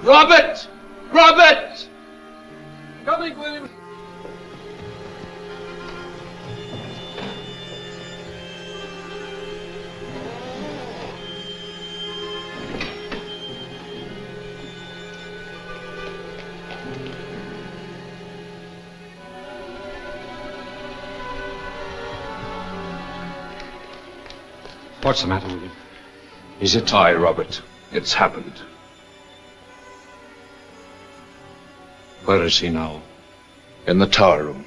Robert! Robert! Coming, William. What's the matter with you? He's a tie, Robert. It's happened. Where is he now? In the tower room.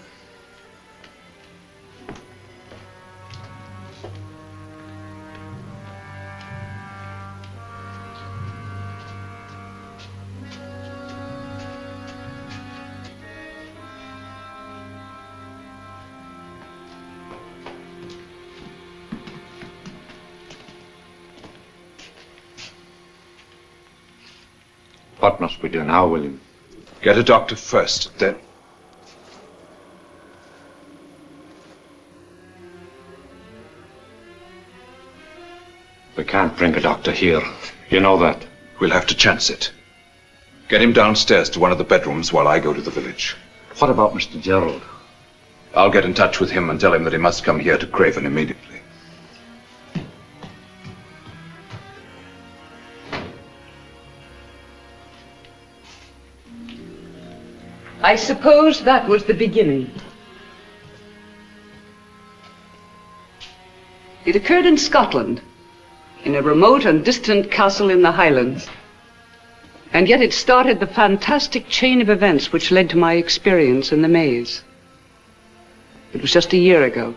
What must we do now, William? Get a doctor first, then. We can't bring a doctor here. You know that. We'll have to chance it. Get him downstairs to one of the bedrooms while I go to the village. What about Mr. Gerald? I'll get in touch with him and tell him that he must come here to Craven immediately. I suppose that was the beginning. It occurred in Scotland, in a remote and distant castle in the Highlands. And yet it started the fantastic chain of events which led to my experience in the maze. It was just a year ago.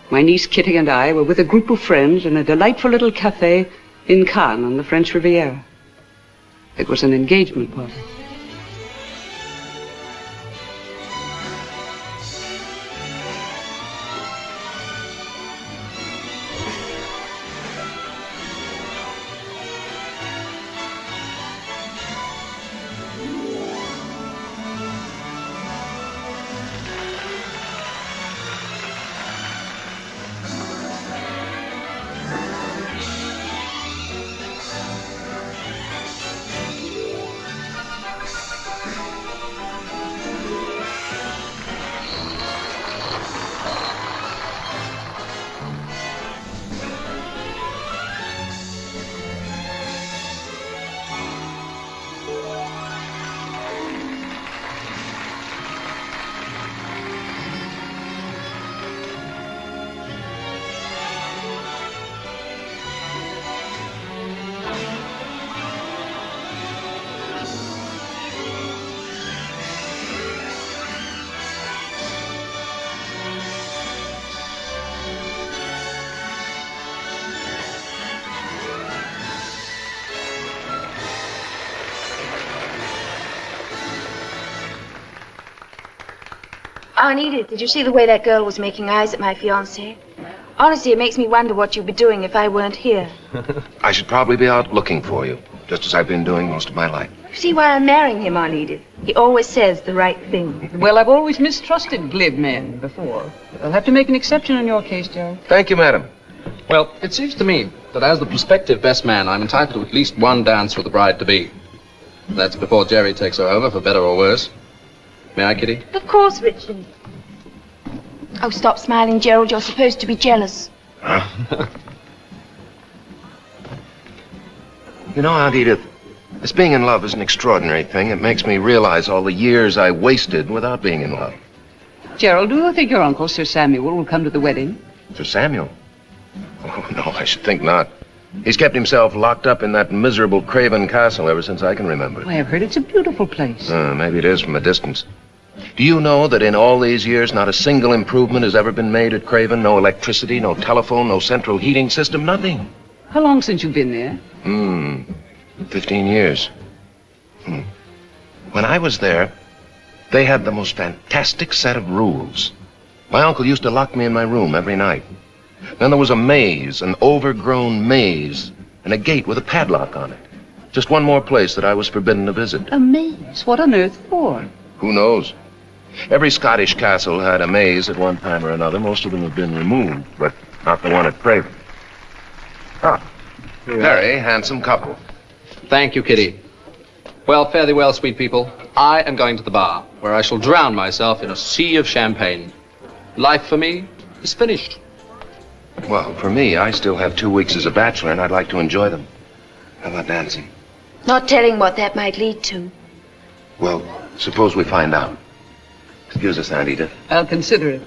My niece Kitty and I were with a group of friends in a delightful little cafe in Cannes on the French Riviera. It was an engagement party. Aunt Edith, did you see the way that girl was making eyes at my fiancé? Honestly, it makes me wonder what you'd be doing if I weren't here. I should probably be out looking for you, just as I've been doing most of my life. You see why I'm marrying him, Aunt Edith? He always says the right thing. Well, I've always mistrusted glib men before. I'll have to make an exception in your case, Gerald. Thank you, madam. Well, it seems to me that as the prospective best man, I'm entitled to at least one dance with the bride-to-be. That's before Jerry takes her over, for better or worse. May I, Kitty? Of course, Richard. Oh, stop smiling, Gerald. You're supposed to be jealous. Huh? You know, Aunt Edith, this being in love is an extraordinary thing. It makes me realize all the years I wasted without being in love. Gerald, do you think your uncle, Sir Samuel, will come to the wedding? Sir Samuel? Oh, no, I should think not. He's kept himself locked up in that miserable Craven Castle ever since I can remember. I have heard it's a beautiful place. Maybe it is from a distance. Do you know that in all these years, not a single improvement has ever been made at Craven? No electricity, no telephone, no central heating system, nothing. How long since you've been there? 15 years. When I was there, they had the most fantastic set of rules. My uncle used to lock me in my room every night. Then there was a maze, an overgrown maze, and a gate with a padlock on it. Just one more place that I was forbidden to visit. A maze? What on earth for? Who knows? Every Scottish castle had a maze at one time or another. Most of them have been removed, but not the one at Craven. Ah, very handsome couple. Thank you, Kitty. Well, fare thee well, sweet people. I am going to the bar, where I shall drown myself in a sea of champagne. Life for me is finished. Well, for me, I still have 2 weeks as a bachelor, and I'd like to enjoy them. How about dancing? Not telling what that might lead to. Well, suppose we find out. Excuse us, Aunt Edith. I'll consider it.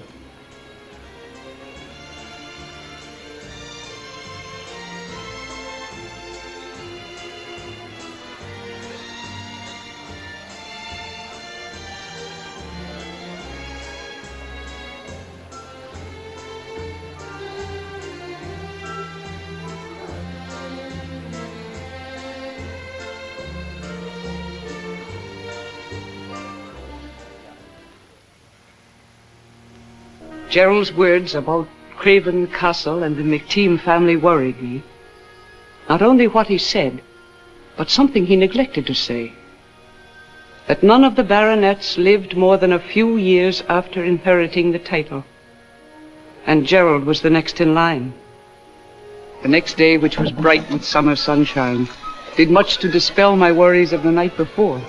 Gerald's words about Craven Castle and the McTeam family worried me. Not only what he said, but something he neglected to say. That none of the baronets lived more than a few years after inheriting the title. And Gerald was the next in line. The next day, which was bright with summer sunshine, did much to dispel my worries of the night before.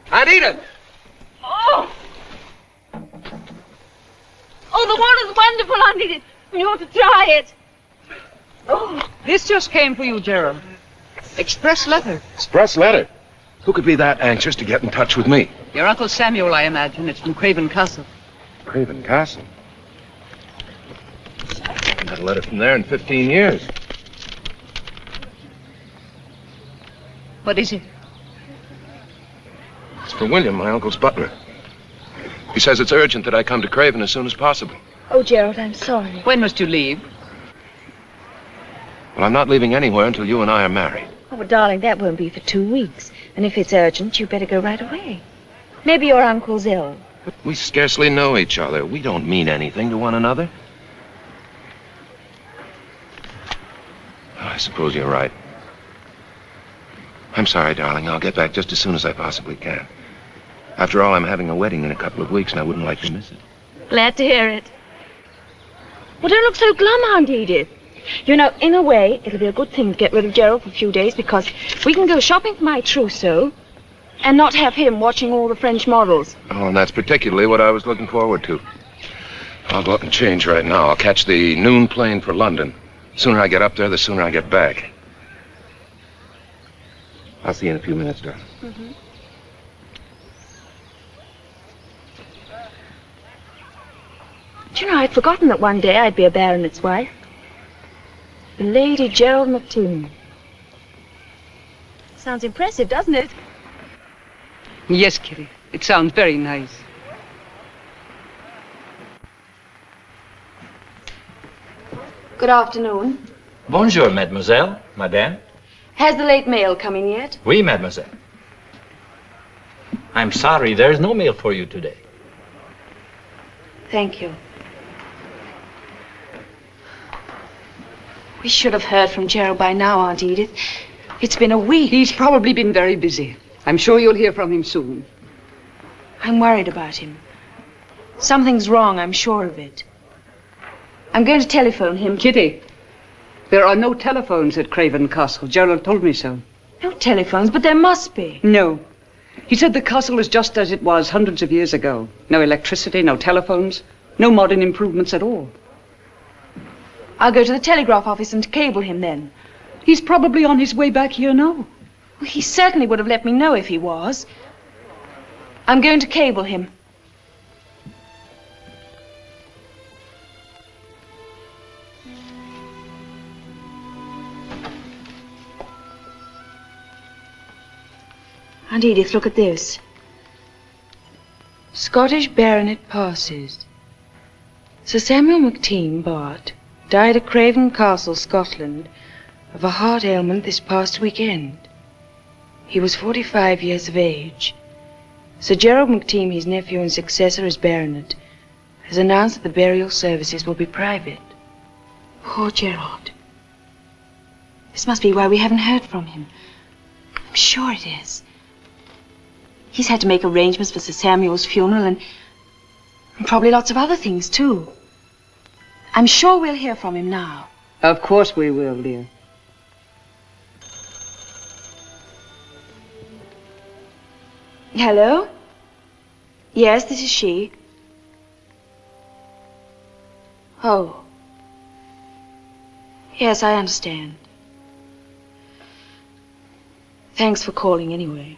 Aunt Edith! Oh! Oh, the water's wonderful, Aunt Edith. You ought to try it. Oh. This just came for you, Gerald. Express letter. Express letter? Who could be that anxious to get in touch with me? Your Uncle Samuel, I imagine. It's from Craven Castle. Craven Castle? I haven't had a letter from there in 15 years. What is it? It's for William, my uncle's butler. He says it's urgent that I come to Craven as soon as possible. Oh, Gerald, I'm sorry. When must you leave? Well, I'm not leaving anywhere until you and I are married. Oh, but darling, that won't be for 2 weeks. And if it's urgent, you better go right away. Maybe your uncle's ill. But we scarcely know each other. We don't mean anything to one another. Oh, I suppose you're right. I'm sorry, darling. I'll get back just as soon as I possibly can. After all, I'm having a wedding in a couple of weeks, and I wouldn't like to miss it. Glad to hear it. Well, don't look so glum, Aunt Edith. You know, in a way, it'll be a good thing to get rid of Gerald for a few days, because we can go shopping for my trousseau and not have him watching all the French models. Oh, and that's particularly what I was looking forward to. I'll go up and change right now. I'll catch the noon plane for London. The sooner I get up there, the sooner I get back. I'll see you in a few minutes, darling. Mm-hmm. Do you know, I'd forgotten that one day I'd be a baronet's wife. Lady Gerald McTeam. Sounds impressive, doesn't it? Yes, Kitty. It sounds very nice. Good afternoon. Bonjour, mademoiselle, madame. Has the late mail come in yet? Oui, mademoiselle. I'm sorry, there's no mail for you today. Thank you. We should have heard from Gerald by now, Aunt Edith. It's been a week. He's probably been very busy. I'm sure you'll hear from him soon. I'm worried about him. Something's wrong, I'm sure of it. I'm going to telephone him. Kitty, there are no telephones at Craven Castle. Gerald told me so. No telephones, but there must be. No. He said the castle is just as it was hundreds of years ago. No electricity, no telephones, no modern improvements at all. I'll go to the telegraph office and cable him then. He's probably on his way back here now. Well, he certainly would have let me know if he was. I'm going to cable him. Aunt Edith, look at this. Scottish baronet passes. Sir Samuel McTeam, Bart. died at Craven Castle, Scotland, of a heart ailment this past weekend. He was 45 years of age. Sir Gerald McTeam, his nephew and successor as baronet, has announced that the burial services will be private. Poor Gerald. This must be why we haven't heard from him. I'm sure it is. He's had to make arrangements for Sir Samuel's funeral and probably lots of other things, too. I'm sure we'll hear from him now. Of course we will, dear. Hello? Yes, this is she. Oh. Yes, I understand. Thanks for calling anyway.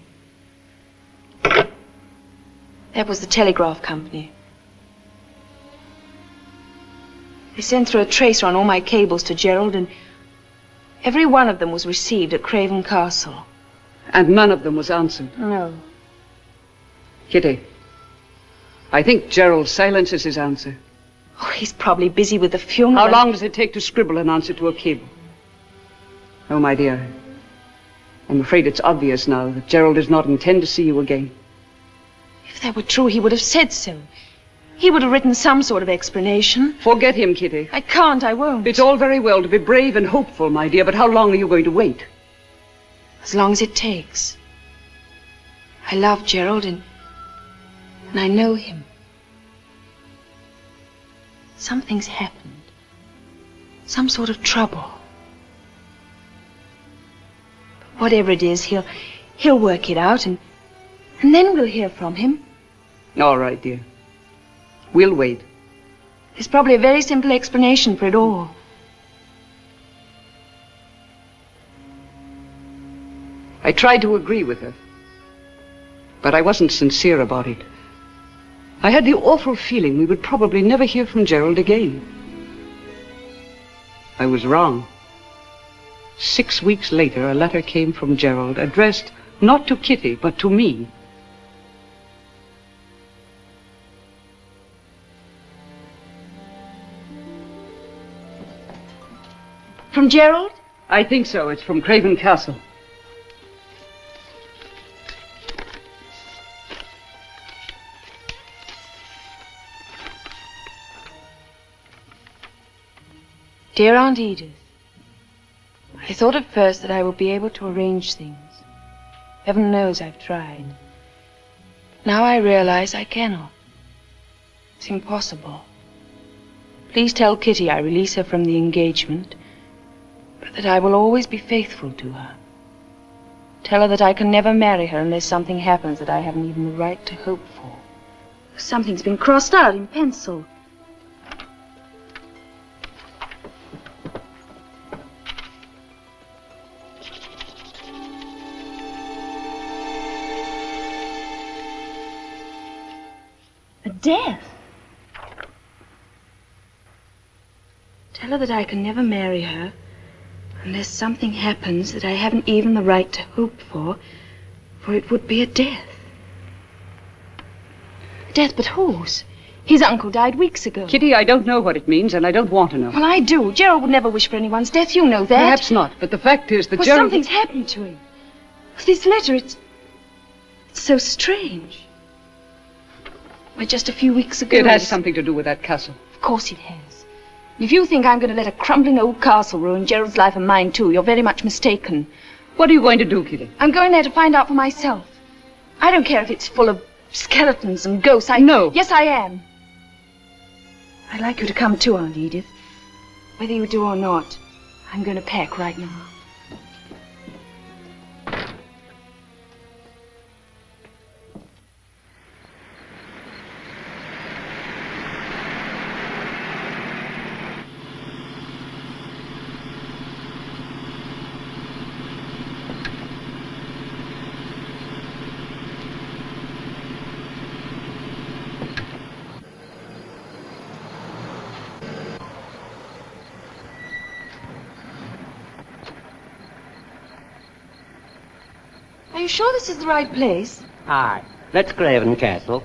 That was the telegraph company. They sent through a tracer on all my cables to Gerald, and every one of them was received at Craven Castle. And none of them was answered. No. Kitty, I think Gerald's silence is his answer. Oh, he's probably busy with the funeral. How long does it take to scribble an answer to a cable? Oh, my dear, I'm afraid it's obvious now that Gerald does not intend to see you again. If that were true, he would have said so. He would have written some sort of explanation. Forget him, Kitty. I can't, I won't. It's all very well to be brave and hopeful, my dear, but how long are you going to wait? As long as it takes. I love Gerald and I know him. Something's happened. Some sort of trouble. But whatever it is, he'll work it out and then we'll hear from him. All right, dear. We'll wait. There's probably a very simple explanation for it all. I tried to agree with her, but I wasn't sincere about it. I had the awful feeling we would probably never hear from Gerald again. I was wrong. 6 weeks later, a letter came from Gerald, addressed not to Kitty, but to me. From Gerald? I think so. It's from Craven Castle. Dear Aunt Edith, I thought at first that I would be able to arrange things. Heaven knows I've tried. Now I realize I cannot. It's impossible. Please tell Kitty I release her from the engagement, but that I will always be faithful to her. Tell her that I can never marry her unless something happens that I haven't even the right to hope for. Something's been crossed out in pencil. A death? Tell her that I can never marry her unless something happens that I haven't even the right to hope for it would be a death. A death, but whose? His uncle died weeks ago. Kitty, I don't know what it means, and I don't want to know. Well, I do. Gerald would never wish for anyone's death. You know that. Perhaps not, but the fact is that well, Gerald... something's happened to him. This letter, it's so strange. Why, just a few weeks ago... It has something to do with that castle. Of course it has. If you think I'm going to let a crumbling old castle ruin Gerald's life and mine, too, you're very much mistaken. What are you going to do, Kitty? I'm going there to find out for myself. I don't care if it's full of skeletons and ghosts. No. Yes, I am. I'd like you to come, too, Aunt Edith. Whether you do or not, I'm going to pack right now. Are you sure this is the right place? Aye. That's Craven Castle.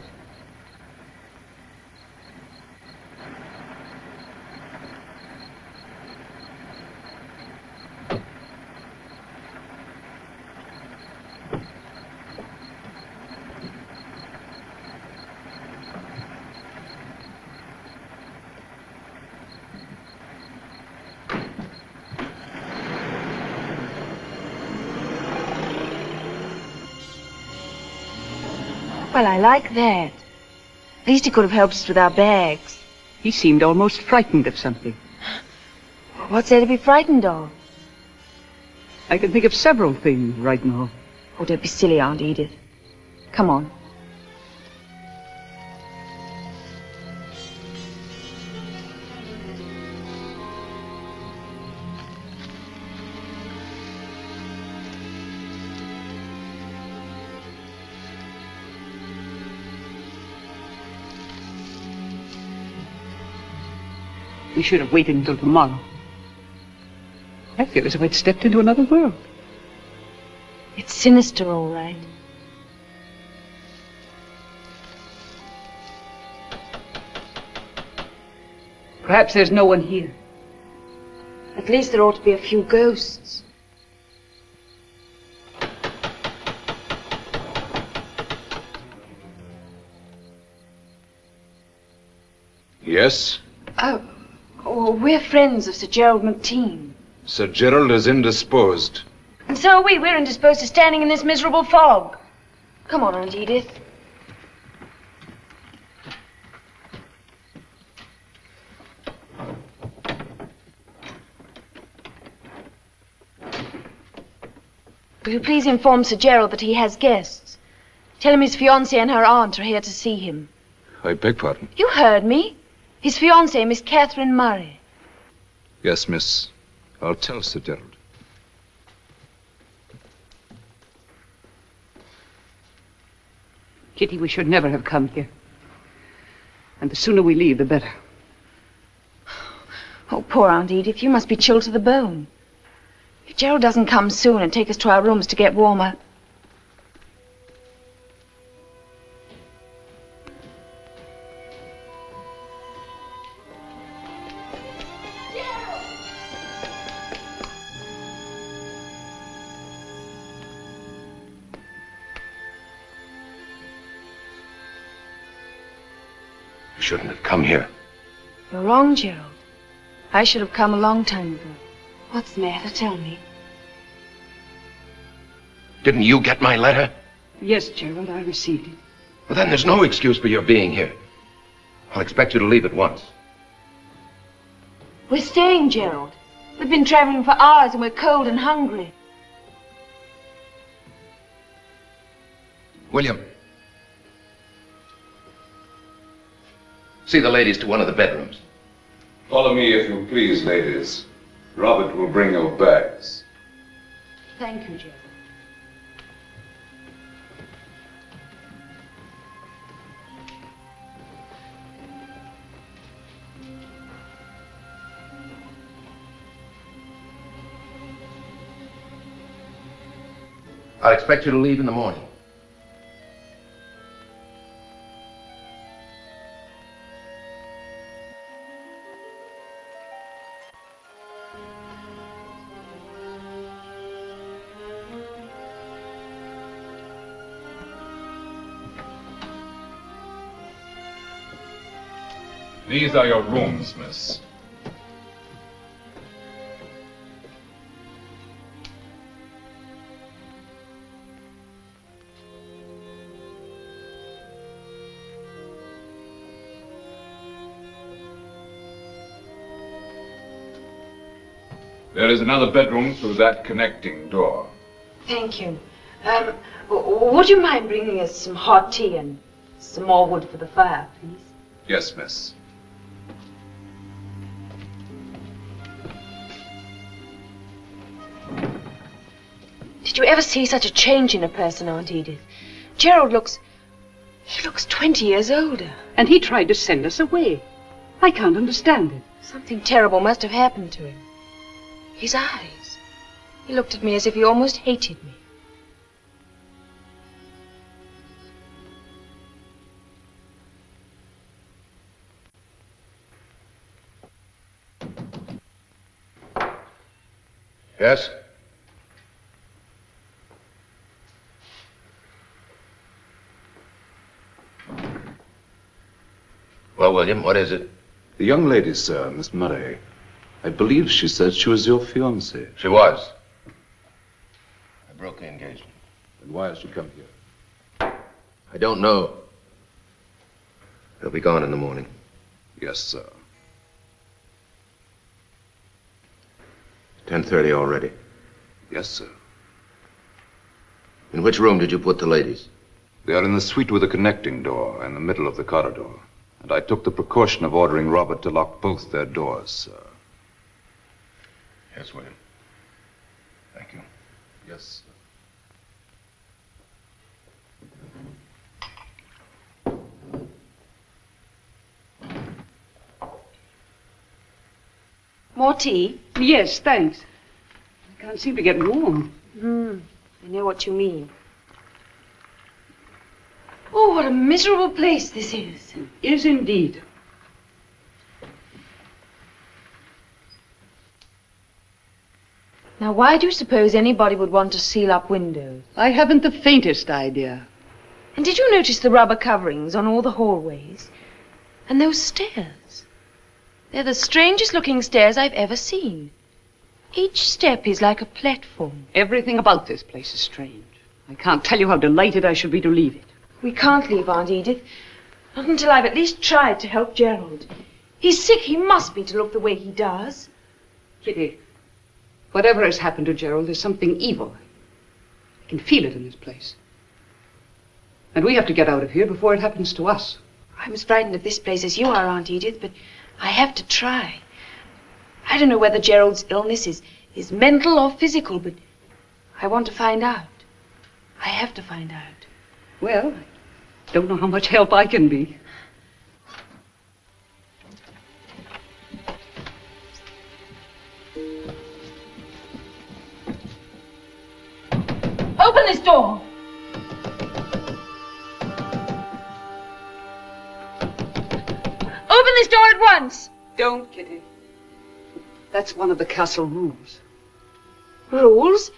Well, I like that. At least he could have helped us with our bags. He seemed almost frightened of something. What's there to be frightened of? I can think of several things right now. Oh, don't be silly, Aunt Edith. Come on. We should have waited until tomorrow. I feel as if I'd stepped into another world. It's sinister, all right. Perhaps there's no one here. At least there ought to be a few ghosts. Yes? Oh, we're friends of Sir Gerald McTeam. Sir Gerald is indisposed. And so are we. We're indisposed to standing in this miserable fog. Come on, Aunt Edith. Will you please inform Sir Gerald that he has guests? Tell him his fiancée and her aunt are here to see him. I beg pardon? You heard me. His fiancée, Miss Catherine Murray. Yes, miss. I'll tell Sir Gerald. Kitty, we should never have come here. And the sooner we leave, the better. Oh, poor Aunt Edith, you must be chilled to the bone. If Gerald doesn't come soon and take us to our rooms to get warmer... You shouldn't have come here. You're wrong, Gerald. I should have come a long time ago. What's the matter? Tell me. Didn't you get my letter? Yes, Gerald, I received it. Well, then there's no excuse for your being here. I'll expect you to leave at once. We're staying, Gerald. We've been traveling for hours and we're cold and hungry. William. See the ladies to one of the bedrooms. Follow me, if you please, ladies. Robert will bring your bags. Thank you, Gerald. I'll expect you to leave in the morning. These are your rooms, miss. There is another bedroom through that connecting door. Thank you. Would you mind bringing us some hot tea and some more wood for the fire, please? Yes, miss. Did you ever see such a change in a person, Aunt Edith? Gerald looks 20 years older. And he tried to send us away. I can't understand it. Something terrible must have happened to him. His eyes. He looked at me as if he almost hated me. Yes? Well, William, what is it? The young lady, sir, Miss Murray. I believe she said she was your fiancée. She was. I broke the engagement. And why has she come here? I don't know. They'll be gone in the morning. Yes, sir. 10:30 already. Yes, sir. In which room did you put the ladies? They are in the suite with a connecting door in the middle of the corridor. And I took the precaution of ordering Robert to lock both their doors, sir. Yes, William. Thank you. Yes, sir. More tea? Yes, thanks. I can't seem to get warm. I know what you mean. Oh, what a miserable place this is. Is indeed. Now, why do you suppose anybody would want to seal up windows? I haven't the faintest idea. And did you notice the rubber coverings on all the hallways? And those stairs? They're the strangest looking stairs I've ever seen. Each step is like a platform. Everything about this place is strange. I can't tell you how delighted I should be to leave it. We can't leave, Aunt Edith. Not until I've at least tried to help Gerald. He's sick. He must be to look the way he does. Kitty, whatever has happened to Gerald, there's something evil. I can feel it in this place. And we have to get out of here before it happens to us. I'm as frightened of this place as you are, Aunt Edith, but I have to try. I don't know whether Gerald's illness is mental or physical, but I want to find out. I have to find out. Well, I don't know how much help I can be. Open this door! Open this door at once! Don't, Kitty. That's one of the castle rules. Rules?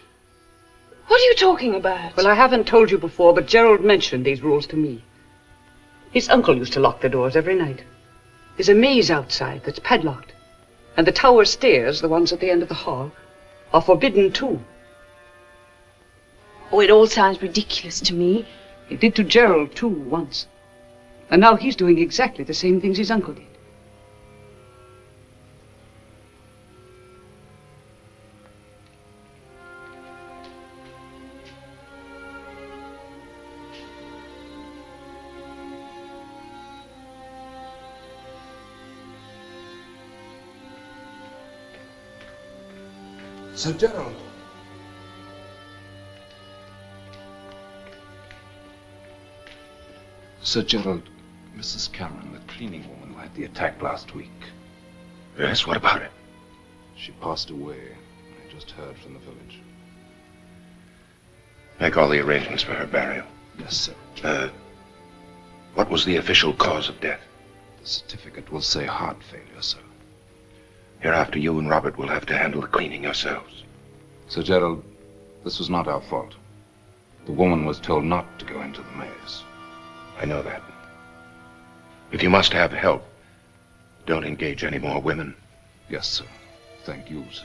What are you talking about? Well, I haven't told you before, but Gerald mentioned these rules to me. His uncle used to lock the doors every night. There's a maze outside that's padlocked. And the tower stairs, the ones at the end of the hall, are forbidden too. Oh, it all sounds ridiculous to me. It did to Gerald too, once. And now he's doing exactly the same things his uncle did. Sir Gerald. Sir Gerald, Mrs. Karen, the cleaning woman who had the attack last week. Yes, what about it? She passed away. I just heard from the village. Make all the arrangements for her burial. Yes, sir. What was the official cause of death? The certificate will say heart failure, sir. Hereafter, you and Robert will have to handle the cleaning yourselves. Sir Gerald, this was not our fault. The woman was told not to go into the maze. I know that. If you must have help, don't engage any more women. Yes, sir. Thank you, sir.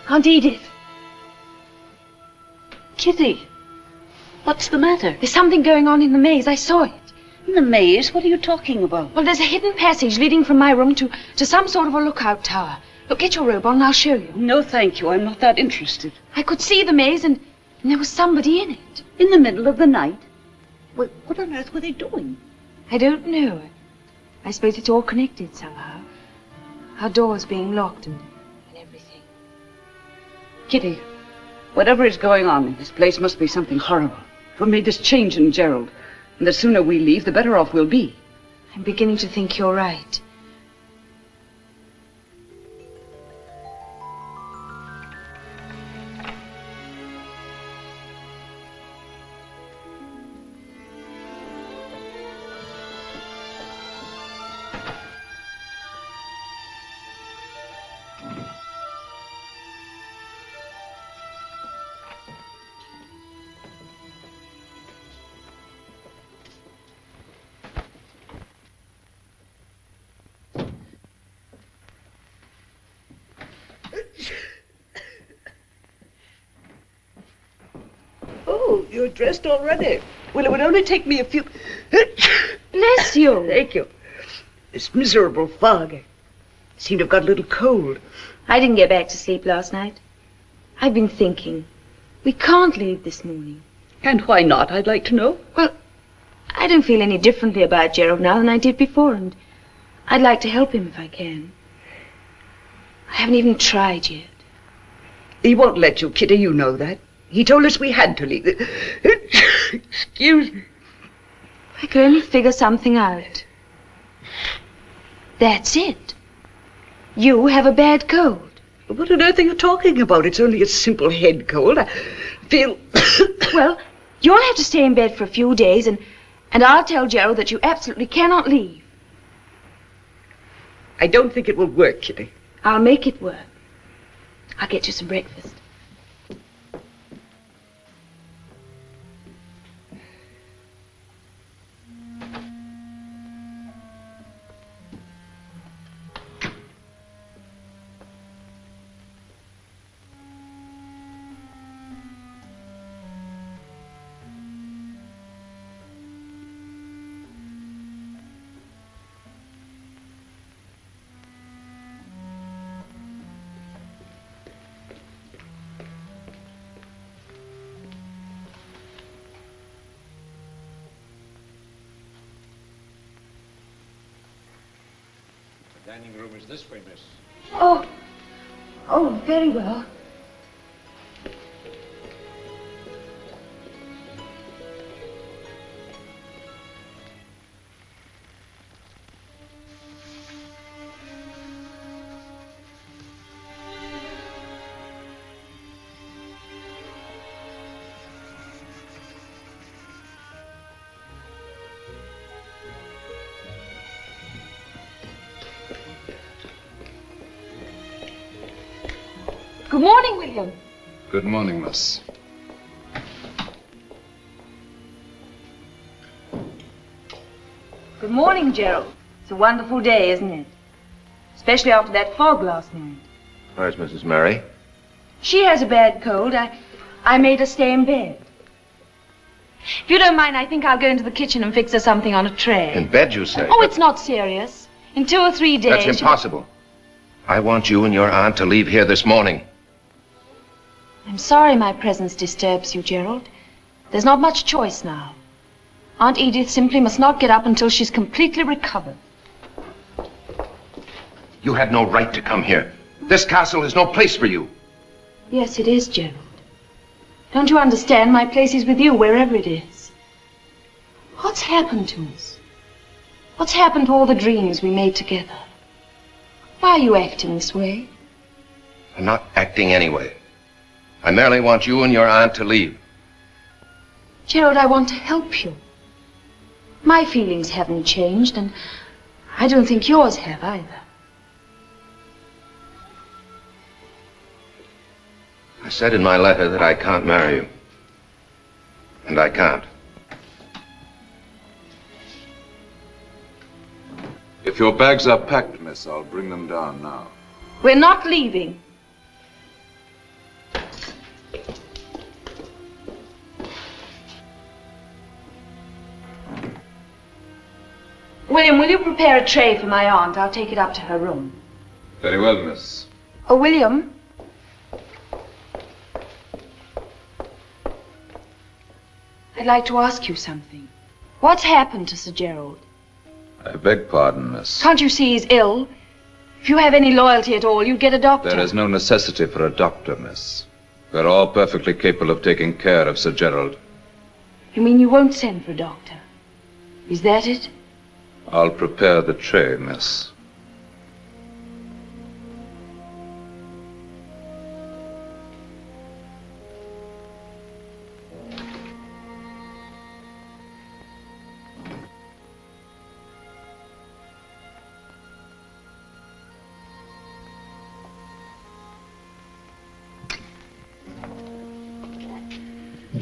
Aunt Edith. Kitty, what's the matter? There's something going on in the maze. I saw it. In the maze? What are you talking about? Well, there's a hidden passage leading from my room to some sort of a lookout tower. Look, get your robe on and I'll show you. No, thank you. I'm not that interested. I could see the maze and there was somebody in it. In the middle of the night? Well, what on earth were they doing? I don't know. I suppose it's all connected somehow. Our doors being locked and everything. Kitty, whatever is going on in this place must be something horrible. What made this change in Gerald? And the sooner we leave, the better off we'll be. I'm beginning to think you're right. Oh, you're dressed already. Well, it would only take me a few... Bless you. Thank you. This miserable fog. I seem to have got a little cold. I didn't get back to sleep last night. I've been thinking. We can't leave this morning. And why not, I'd like to know? Well, I don't feel any differently about Gerald now than I did before, and I'd like to help him if I can. I haven't even tried yet. He won't let you, Kitty, you know that. He told us we had to leave. Excuse me. I could only figure something out. That's it. You have a bad cold. What on earth are you talking about? It's only a simple head cold. I feel... Well, you'll have to stay in bed for a few days, and I'll tell Gerald that you absolutely cannot leave. I don't think it will work, Kitty. I'll make it work. I'll get you some breakfast. Dining room is this way, miss. Oh, very well. Good morning, William. Good morning, miss. Good morning, Gerald. It's a wonderful day, isn't it? Especially after that fog last night. Where's Mrs. Mary? She has a bad cold. I made her stay in bed. If you don't mind, I think I'll go into the kitchen and fix her something on a tray. In bed, you say? Oh, it's not serious. In 2 or 3 days... That's impossible. I want you and your aunt to leave here this morning. I'm sorry my presence disturbs you, Gerald. There's not much choice now. Aunt Edith simply must not get up until she's completely recovered. You had no right to come here. This castle is no place for you. Yes, it is, Gerald. Don't you understand? My place is with you, wherever it is. What's happened to us? What's happened to all the dreams we made together? Why are you acting this way? I'm not acting anyway. I merely want you and your aunt to leave. Gerald, I want to help you. My feelings haven't changed, and I don't think yours have either. I said in my letter that I can't marry you. And I can't. If your bags are packed, miss, I'll bring them down now. We're not leaving. William, will you prepare a tray for my aunt? I'll take it up to her room. Very well, miss. Oh, William. I'd like to ask you something. What's happened to Sir Gerald? I beg pardon, miss. Can't you see he's ill? If you have any loyalty at all, you'd get a doctor. There is no necessity for a doctor, miss. We're all perfectly capable of taking care of Sir Gerald. You mean you won't send for a doctor? Is that it? I'll prepare the tray, miss.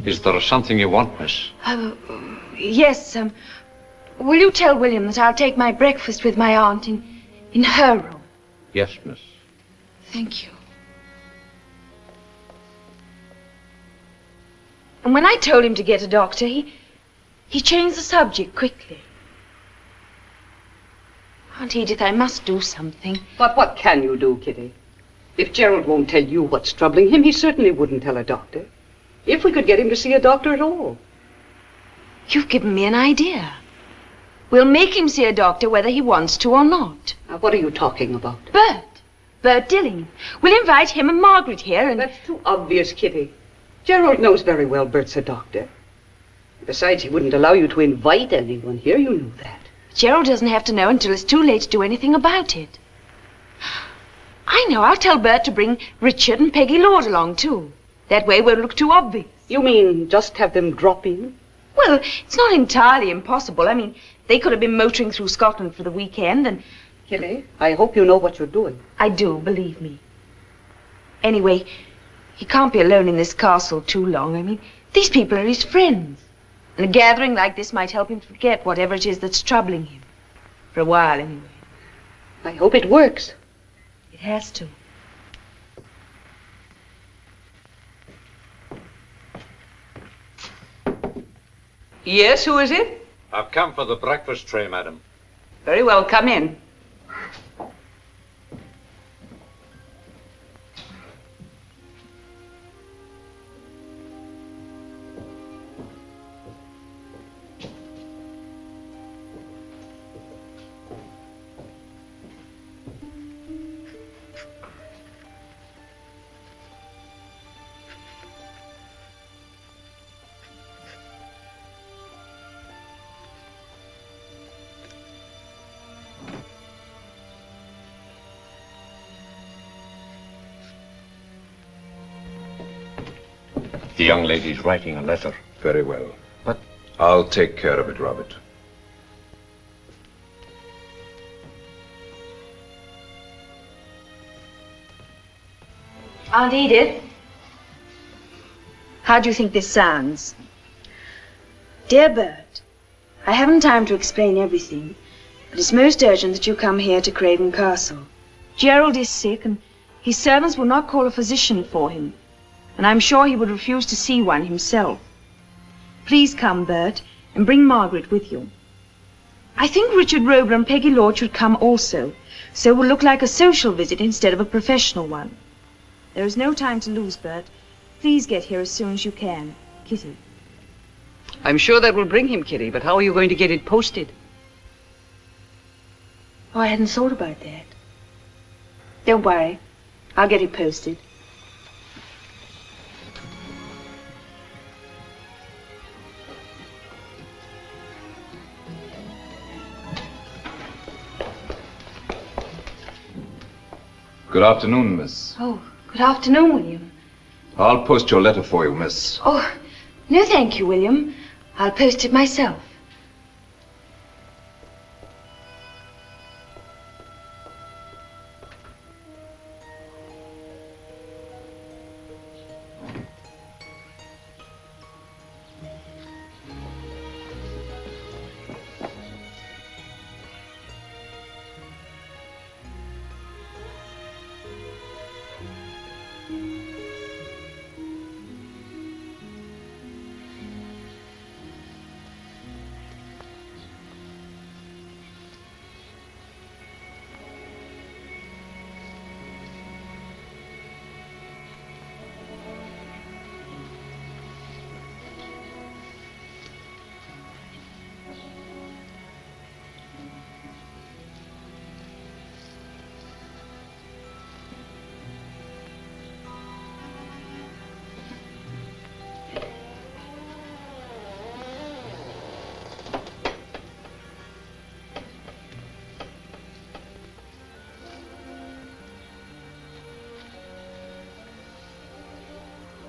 Is there something you want, miss? Yes, will you tell William that I'll take my breakfast with my aunt in her room? Yes, miss. Thank you. And when I told him to get a doctor, he changed the subject quickly. Aunt Edith, I must do something. But what can you do, Kitty? If Gerald won't tell you what's troubling him, he certainly wouldn't tell a doctor. If we could get him to see a doctor at all. You've given me an idea. We'll make him see a doctor whether he wants to or not. Now, what are you talking about? Bert Dilling. We'll invite him and Margaret here and... That's too obvious, Kitty. Gerald knows very well Bert's a doctor. Besides, he wouldn't allow you to invite anyone here. You know that. Gerald doesn't have to know until it's too late to do anything about it. I know. I'll tell Bert to bring Richard and Peggy Lord along, too. That way it won't look too obvious. You mean just have them drop in? Well, it's not entirely impossible. I mean, they could have been motoring through Scotland for the weekend and... Kitty, I hope you know what you're doing. I do, believe me. Anyway, he can't be alone in this castle too long. I mean, these people are his friends. And a gathering like this might help him forget whatever it is that's troubling him. For a while, anyway. I hope it works. It has to. Yes, who is it? I've come for the breakfast tray, madam. Very well, come in. The young lady's writing a letter. Very well. But I'll take care of it, Robert. Aunt Edith, how do you think this sounds? Dear Bert, I haven't time to explain everything, but it's most urgent that you come here to Craven Castle. Gerald is sick, and his servants will not call a physician for him, and I'm sure he would refuse to see one himself. Please come, Bert, and bring Margaret with you. I think Richard Rober and Peggy Lord should come also, so it will look like a social visit instead of a professional one. There is no time to lose, Bert. Please get here as soon as you can. Kitty. I'm sure that will bring him, Kitty, but how are you going to get it posted? Oh, I hadn't thought about that. Don't worry. I'll get it posted. Good afternoon, miss. Oh, good afternoon, William. I'll post your letter for you, miss. Oh, no thank you, William. I'll post it myself.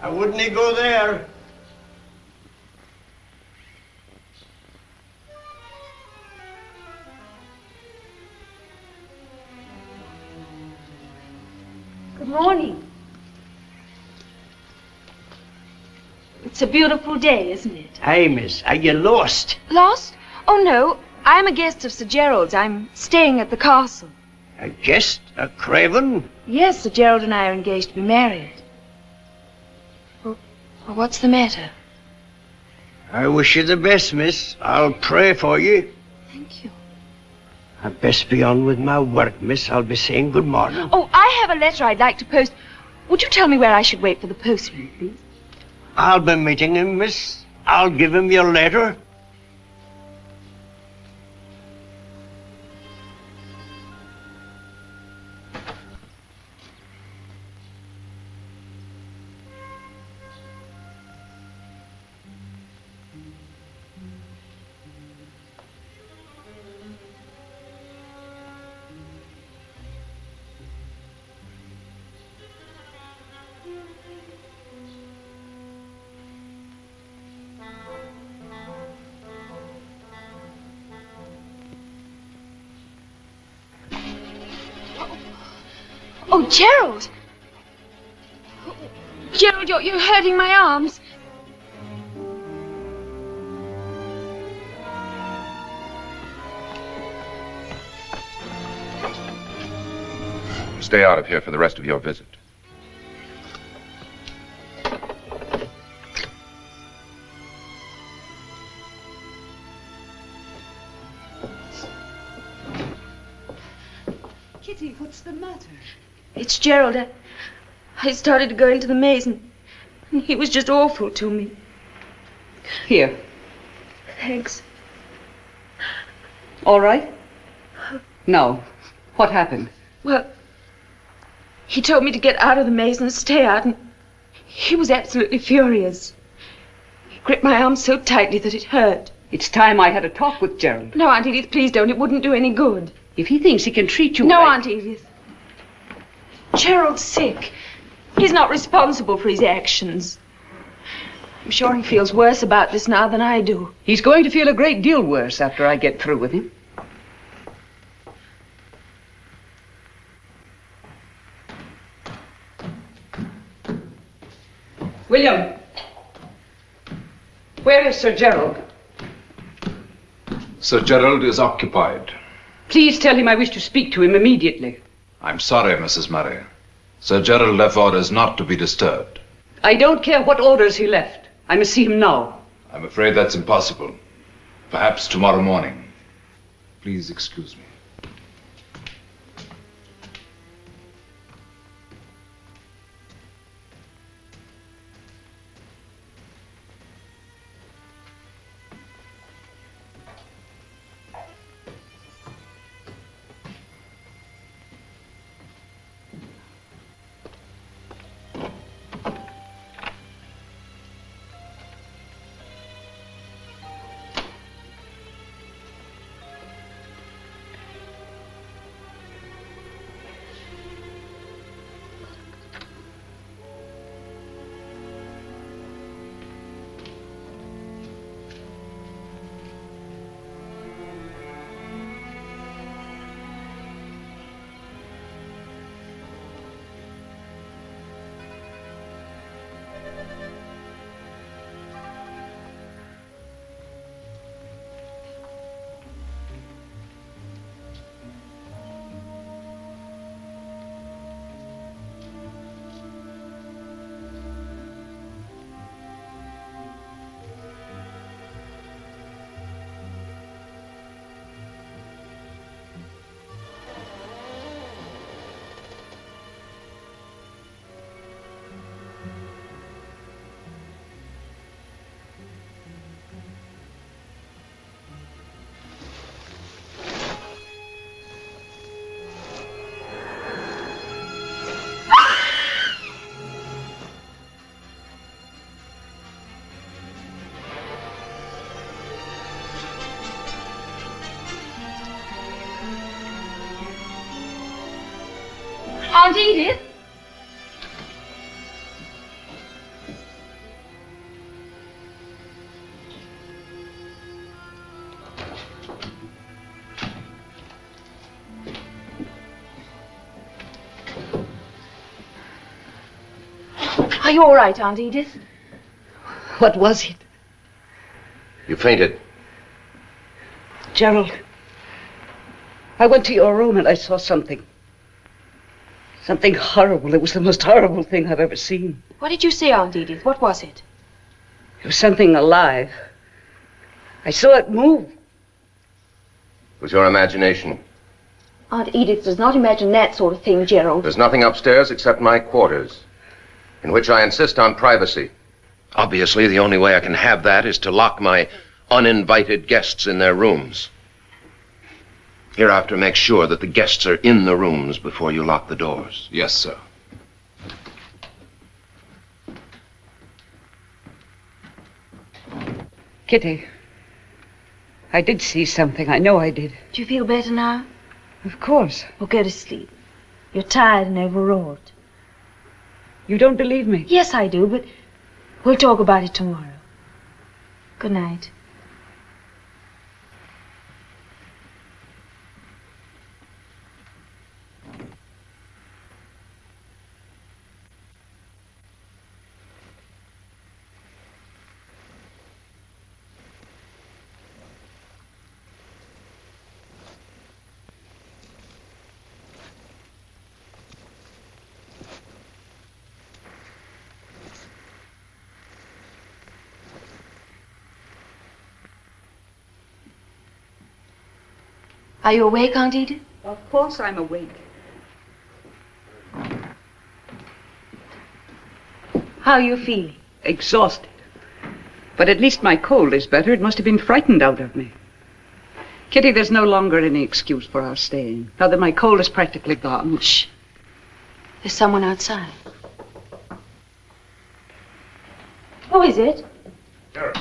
I wouldn't go there. Good morning. It's a beautiful day, isn't it? Hey, miss, are you lost? Lost? Oh, no. I'm a guest of Sir Gerald's. I'm staying at the castle. A guest? A craven? Yes, Sir Gerald and I are engaged to be married. Well, what's the matter? I wish you the best, miss. I'll pray for you. Thank you. I'd best be on with my work, miss. I'll be saying good morning. Oh, I have a letter I'd like to post. Would you tell me where I should wait for the postman, please? I'll be meeting him, miss. I'll give him your letter. Oh, Gerald! Gerald, you're hurting my arms. Stay out of here for the rest of your visit. Kitty, what's the matter? It's Gerald. I started to go into the maze and he was just awful to me. Here. Thanks. All right? No. What happened? Well, he told me to get out of the maze and stay out, and he was absolutely furious. He gripped my arm so tightly that it hurt. It's time I had a talk with Gerald. No, Aunt Edith, please don't. It wouldn't do any good. If he thinks he can treat you No, like... Aunt Edith. Gerald's sick. He's not responsible for his actions. I'm sure he feels worse about this now than I do. He's going to feel a great deal worse after I get through with him. William, where is Sir Gerald? Sir Gerald is occupied. Please tell him I wish to speak to him immediately. I'm sorry, Mrs. Murray. Sir Gerald left orders not to be disturbed. I don't care what orders he left. I must see him now. I'm afraid that's impossible. Perhaps tomorrow morning. Please excuse me. Aunt Edith? Are you all right, Aunt Edith? What was it? You fainted. Gerald, I went to your room and I saw something. Something horrible. It was the most horrible thing I've ever seen. What did you see, Aunt Edith? What was it? It was something alive. I saw it move. It was your imagination. Aunt Edith does not imagine that sort of thing, Gerald. There's nothing upstairs except my quarters, in which I insist on privacy. Obviously, the only way I can have that is to lock my uninvited guests in their rooms. Hereafter, make sure that the guests are in the rooms before you lock the doors. Yes, sir. Kitty, I did see something. I know I did. Do you feel better now? Of course. Well, go to sleep. You're tired and overwrought. You don't believe me? Yes, I do, but we'll talk about it tomorrow. Good night. Are you awake, Aunt Edith? Of course I'm awake. How are you feeling? Exhausted. But at least my cold is better. It must have been frightened out of me. Kitty, there's no longer any excuse for our staying. Now that my cold is practically gone. Shh. There's someone outside. Who is it? Gerald.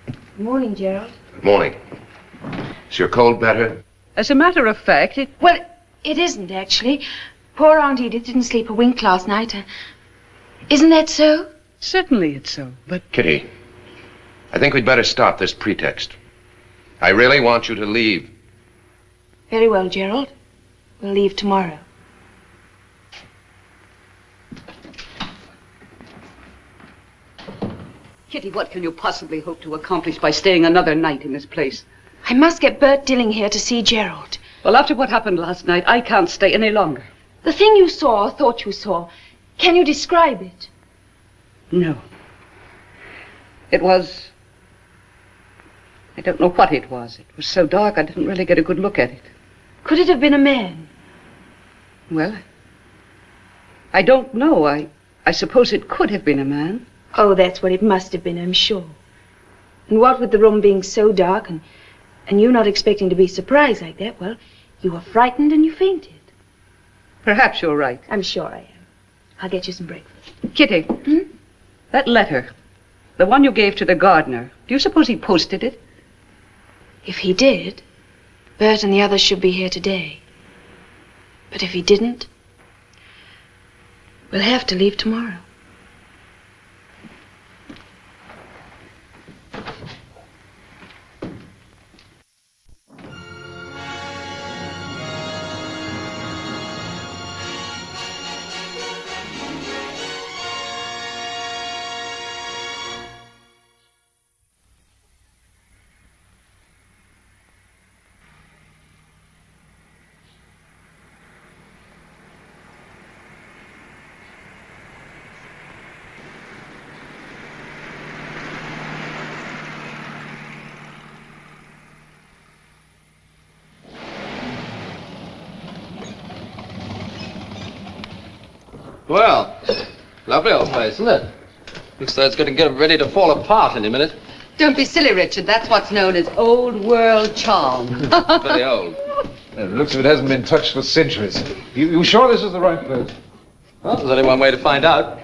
Good morning, Gerald. Good morning. Is your cold better? As a matter of fact, Well, it isn't, actually. Poor Aunt Edith didn't sleep a wink last night. Isn't that so? Certainly it's so, but... Kitty, I think we'd better stop this pretext. I really want you to leave. Very well, Gerald. We'll leave tomorrow. Kitty, what can you possibly hope to accomplish by staying another night in this place? I must get Bert Dilling here to see Gerald. Well, after what happened last night, I can't stay any longer. The thing you saw, or thought you saw, can you describe it? No. It was... I don't know what it was. It was so dark I didn't really get a good look at it. Could it have been a man? Well, I don't know. I suppose it could have been a man. Oh, that's what it must have been, I'm sure. And what with the room being so dark and you not expecting to be surprised like that, well, you were frightened and you fainted. Perhaps you're right. I'm sure I am. I'll get you some breakfast. Kitty, that letter, the one you gave to the gardener, do you suppose he posted it? If he did, Bert and the others should be here today. But if he didn't, we'll have to leave tomorrow. Well, lovely old place, isn't it? Looks like it's going to get ready to fall apart any minute. Don't be silly, Richard. That's what's known as old world charm. Very old. It looks as if it hasn't been touched for centuries. You sure this is the right place? Well, there's only one way to find out.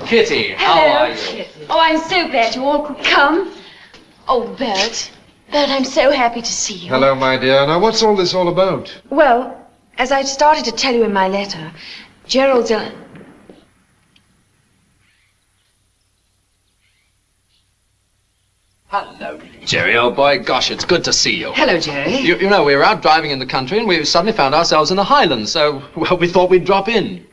Kitty, how are you? Oh, I'm so glad you all could come. Oh, Bert. Bert, I'm so happy to see you. Hello, my dear. Now, what's all this all about? Well, as I started to tell you in my letter, Gerald's ill. Hello, Jerry, old boy. Gosh, it's good to see you. Hello, Jerry. You know, we were out driving in the country and we suddenly found ourselves in the Highlands, so, well, we thought we'd drop in.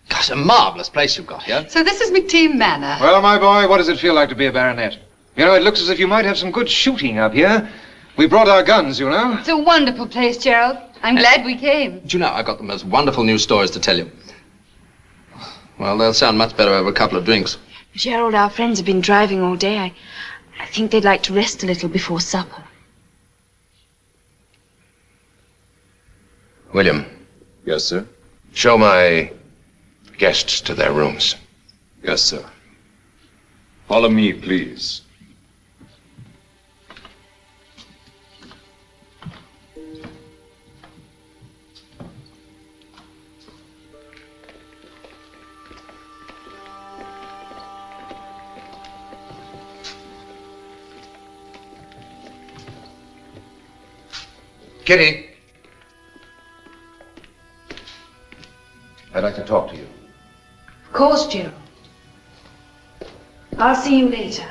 Gosh, a marvellous place you've got here. So this is McTeam Manor. Well, my boy, what does it feel like to be a baronet? You know, it looks as if you might have some good shooting up here. We brought our guns, you know. It's a wonderful place, Gerald. I'm glad we came. Do you know, I've got the most wonderful news stories to tell you. Well, they'll sound much better over a couple of drinks. Gerald, our friends have been driving all day. I think they'd like to rest a little before supper. William. Yes, sir? Show my guests to their rooms. Yes, sir. Follow me, please. Kitty. I'd like to talk to you. Of course, Gerald. I'll see you later.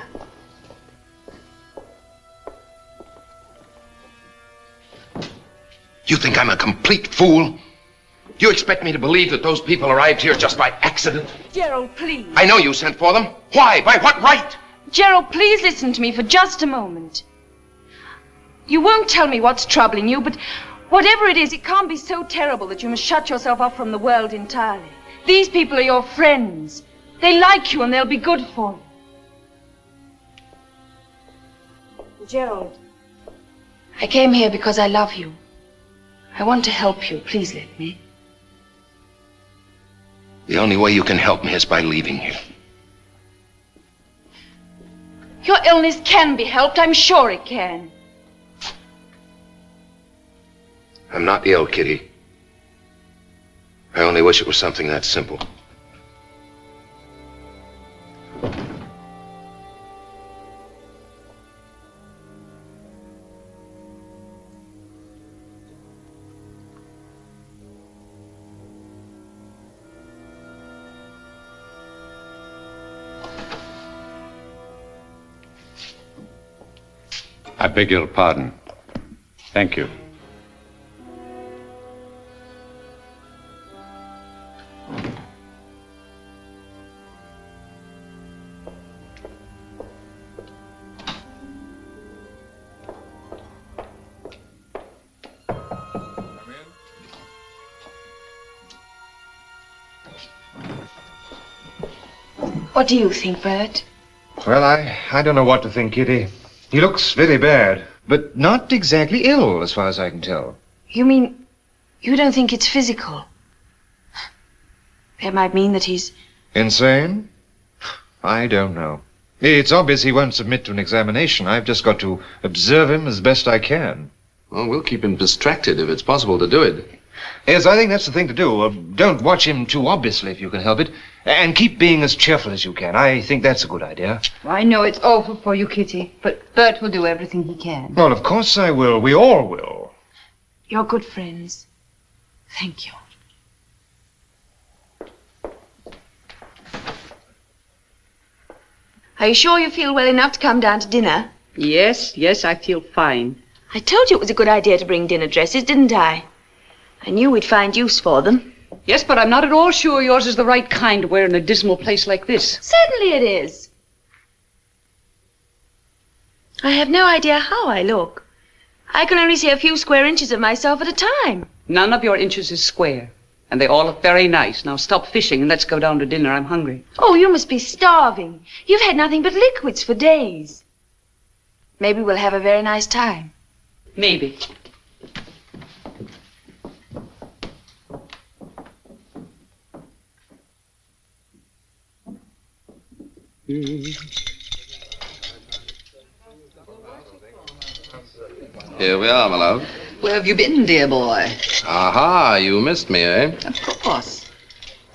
You think I'm a complete fool? You expect me to believe that those people arrived here just by accident? Gerald, please. I know you sent for them. Why? By what right? Gerald, please listen to me for just a moment. You won't tell me what's troubling you, but whatever it is, it can't be so terrible that you must shut yourself off from the world entirely. These people are your friends. They like you and they'll be good for you. Gerald, I came here because I love you. I want to help you. Please let me. The only way you can help me is by leaving here. Your illness can be helped. I'm sure it can. I'm not ill, Kitty. I only wish it was something that simple. I beg your pardon. Thank you. What do you think, Bert? Well, I don't know what to think, Kitty. He looks very bad, but not exactly ill, as far as I can tell. You mean you don't think it's physical? That might mean that he's... Insane? I don't know. It's obvious he won't submit to an examination. I've just got to observe him as best I can. Well, we'll keep him distracted if it's possible to do it. Yes, I think that's the thing to do. Don't watch him too obviously if you can help it. And keep being as cheerful as you can. I think that's a good idea. I know it's awful for you, Kitty, but Bert will do everything he can. Well, of course I will. We all will. You're good friends. Thank you. Are you sure you feel well enough to come down to dinner? Yes, I feel fine. I told you it was a good idea to bring dinner dresses, didn't I? I knew we'd find use for them. Yes, but I'm not at all sure yours is the right kind to wear in a dismal place like this. Certainly it is. I have no idea how I look. I can only see a few square inches of myself at a time. None of your inches is square. And they all look very nice. Now stop fishing and let's go down to dinner. I'm hungry. Oh, you must be starving. You've had nothing but liquids for days. Maybe we'll have a very nice time. Maybe. Here we are, my love. Where have you been, dear boy? Aha, you missed me, eh? Of course.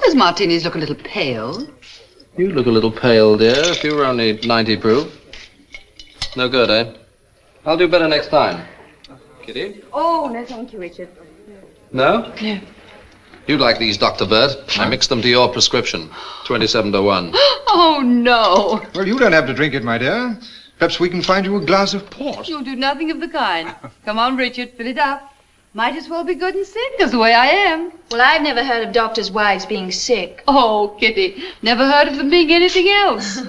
Those martinis look a little pale. You look a little pale, dear, if you were only 90 proof. No good, eh? I'll do better next time. Kitty? Oh, no, thank you, Richard. No? No. You'd like these, Dr. Burt. I mixed them to your prescription. 27-1. Oh, no. Well, you don't have to drink it, my dear. Perhaps we can find you a glass of port. You'll do nothing of the kind. Come on, Richard, fill it up. Might as well be good and sick, as the way I am. Well, I've never heard of doctors' wives being sick. Oh, Kitty, never heard of them being anything else.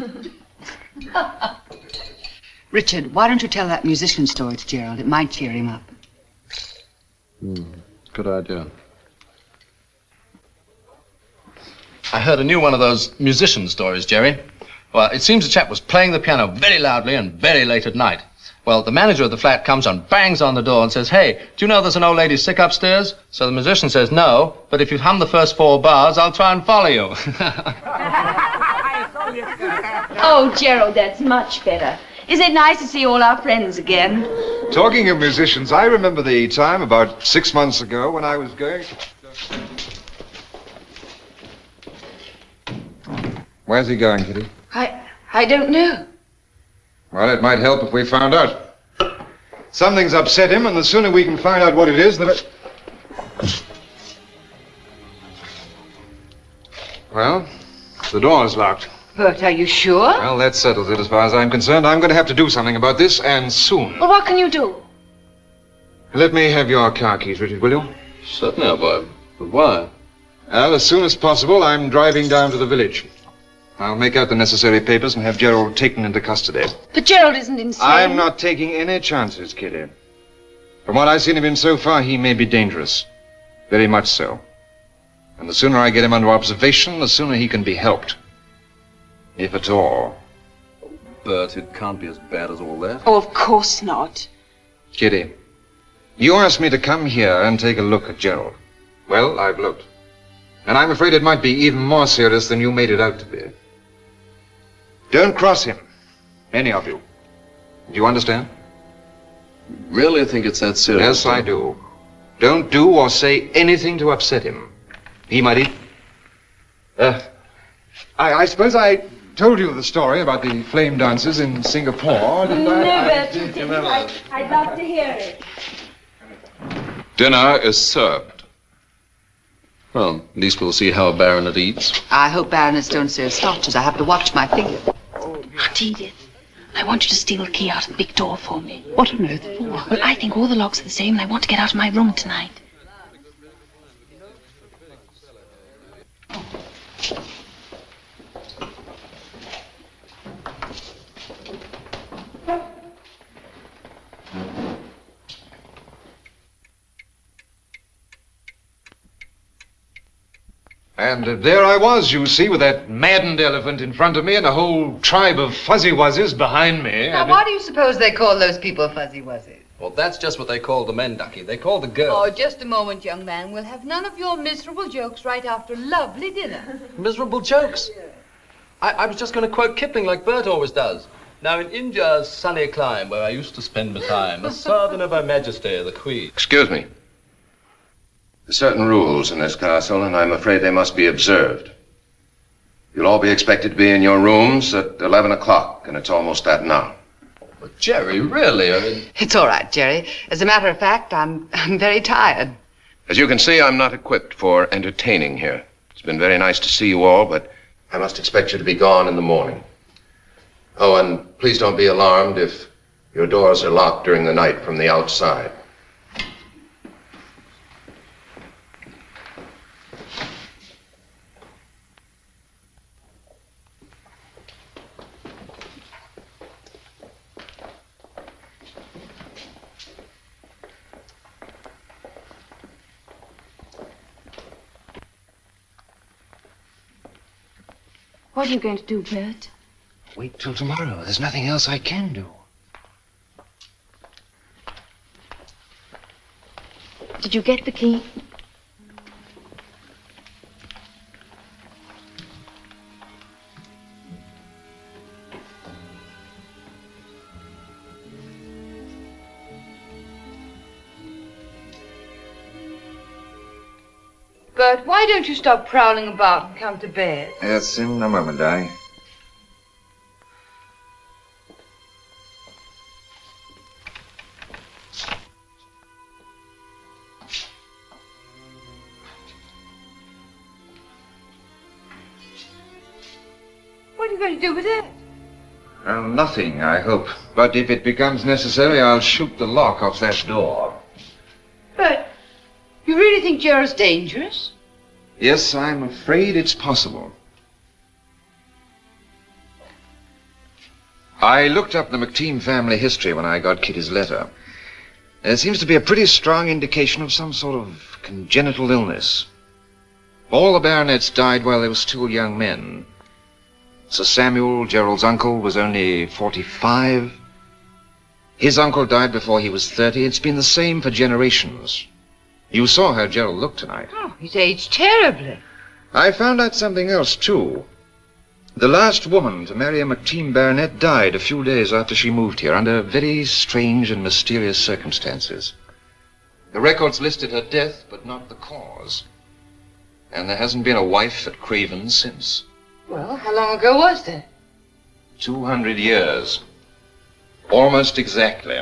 Richard, why don't you tell that musician story to Gerald? It might cheer him up. Good idea. I heard a new one of those musician stories, Jerry. Well, it seems the chap was playing the piano very loudly and very late at night. Well, the manager of the flat comes and bangs on the door and says, "Hey, do you know there's an old lady sick upstairs?" So the musician says, "No, but if you hum the first 4 bars, I'll try and follow you." Oh, Gerald, that's much better. Is it nice to see all our friends again? Talking of musicians, I remember the time about 6 months ago when I was going... Where's he going, Kitty? I don't know. Well, it might help if we found out. Something's upset him, and the sooner we can find out what it is, the better. Well, the door's locked. Bert, are you sure? Well, that settles it as far as I'm concerned. I'm going to have to do something about this, and soon. Well, what can you do? Let me have your car keys, Richard, will you? Certainly, old boy. But why? Well, as soon as possible, I'm driving down to the village. I'll make out the necessary papers and have Gerald taken into custody. But Gerald isn't insane. I'm not taking any chances, Kitty. From what I've seen of him so far, he may be dangerous. Very much so. And the sooner I get him under observation, the sooner he can be helped. If at all. Bert, it can't be as bad as all that. Oh, of course not. Kitty, you asked me to come here and take a look at Gerald. Well, I've looked. And I'm afraid it might be even more serious than you made it out to be. Don't cross him. Any of you. Do you understand? Really think it's that serious? Yes, I do. Don't do or say anything to upset him. He might I suppose I told you the story about the flame dancers in Singapore, didn't I? Never. I'd love to hear it. Dinner is served. Well, at least we'll see how a baronet eats. I hope baronets don't say starches. I have to watch my figure. Aunt Edith, I want you to steal the key out of the big door for me. What on earth for? Well, I think all the locks are the same, and I want to get out of my room tonight. And there I was, you see, with that maddened elephant in front of me and a whole tribe of fuzzy wuzzes behind me. Now, why do you suppose they call those people fuzzy wuzzies? Well, that's just what they call the men, Ducky. They call the girls. Oh, just a moment, young man. We'll have none of your miserable jokes right after a lovely dinner. Miserable jokes? I was just going to quote Kipling like Bert always does. Now, in India's sunny clime, where I used to spend my time, a servant of Her Majesty, the Queen. Excuse me. There's certain rules in this castle, and I'm afraid they must be observed. You'll all be expected to be in your rooms at 11 o'clock, and it's almost that now. But Jerry, really, I mean... It's all right, Jerry. As a matter of fact, I'm very tired. As you can see, I'm not equipped for entertaining here. It's been very nice to see you all, but I must expect you to be gone in the morning. Oh, and please don't be alarmed if your doors are locked during the night from the outside. What are you going to do, Bert? Wait till tomorrow. There's nothing else I can do. Did you get the key? Bert, why don't you stop prowling about and come to bed? Yes, in a moment, darling. you going to do with it? Well, nothing, I hope. But if it becomes necessary, I'll shoot the lock off that door. But you really think Gerald's dangerous? Yes, I'm afraid it's possible. I looked up the McTeam family history when I got Kitty's letter. There seems to be a pretty strong indication of some sort of congenital illness. All the baronets died while they were still young men. Sir Samuel, Gerald's uncle, was only 45. His uncle died before he was 30. It's been the same for generations. You saw how Gerald looked tonight. Oh, he's aged terribly. I found out something else, too. The last woman to marry a McTeam baronet died a few days after she moved here under very strange and mysterious circumstances. The records listed her death, but not the cause. And there hasn't been a wife at Craven since. Well, how long ago was that? 200 years. Almost exactly.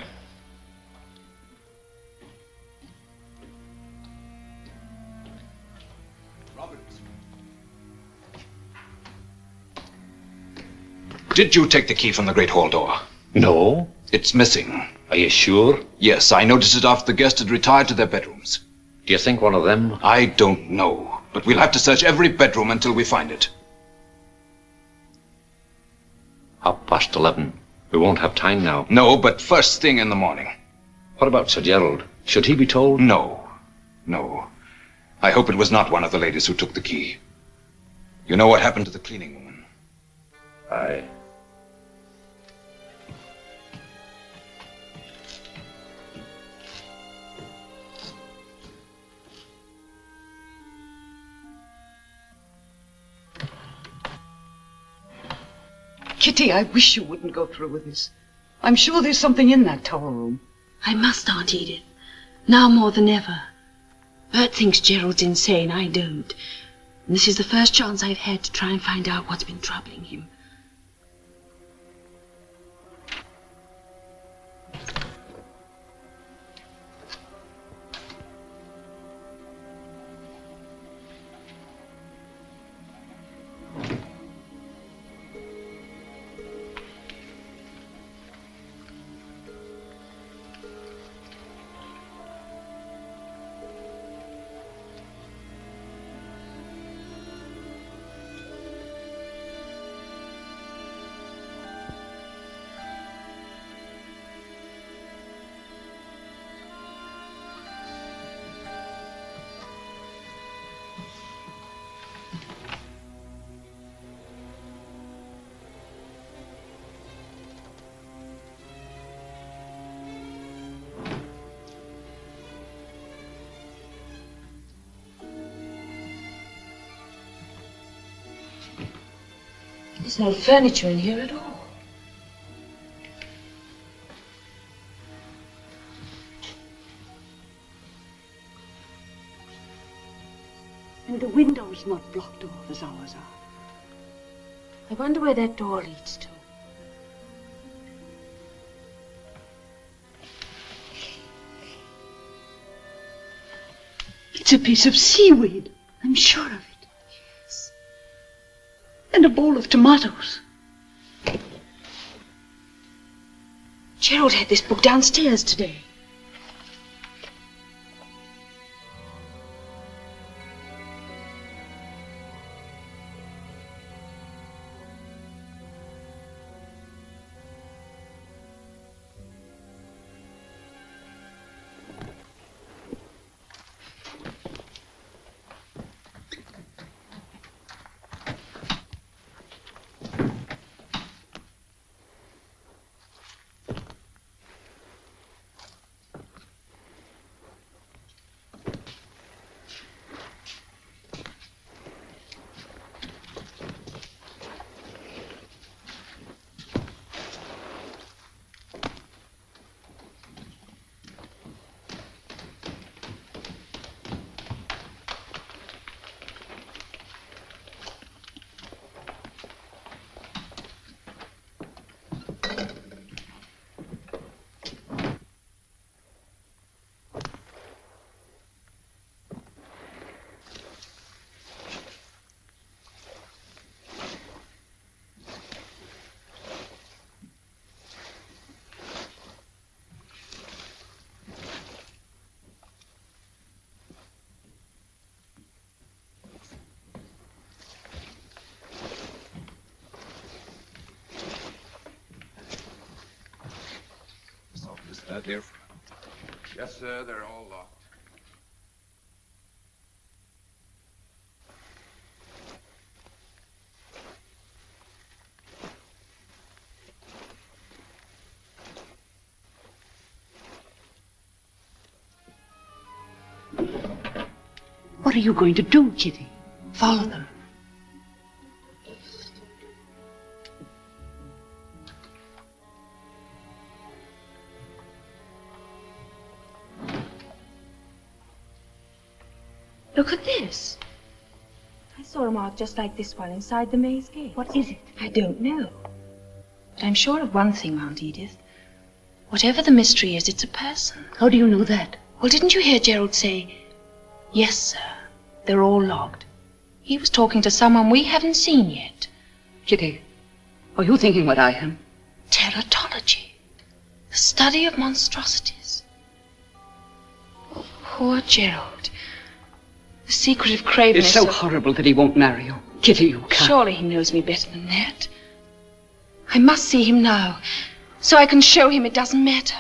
Did you take the key from the great hall door? No. It's missing. Are you sure? Yes, I noticed it after the guests had retired to their bedrooms. Do you think one of them? I don't know, but we'll have to search every bedroom until we find it. 11:30. We won't have time now. No, but first thing in the morning. What about Sir Gerald? Should he be told? No. I hope it was not one of the ladies who took the key. You know what happened to the cleaning woman? Aye. Kitty, I wish you wouldn't go through with this. I'm sure there's something in that tower room. I must, Aunt Edith. Now more than ever. Bert thinks Gerald's insane. I don't. And this is the first chance I've had to try and find out what's been troubling him. There's no furniture in here at all. And the window's not blocked off as ours are. I wonder where that door leads to. It's a piece of seaweed. I'm sure of it. Yes. And a bowl of tomatoes. Gerald had this book downstairs today. Dear friend. Yes, sir, they're all locked. What are you going to do, Kitty? Follow them. Look at this. I saw a mark just like this one inside the maze gate. What is it? I don't know. But I'm sure of one thing, Aunt Edith. Whatever the mystery is, it's a person. How do you know that? Well, didn't you hear Gerald say, "Yes, sir, they're all locked"? He was talking to someone we haven't seen yet. Kitty, are you thinking what I am? Teratology. The study of monstrosities. Oh, poor Gerald. The secret of craven It's is so horrible that he won't marry you. Kitty, you can't. Surely he knows me better than that. I must see him now, so I can show him it doesn't matter.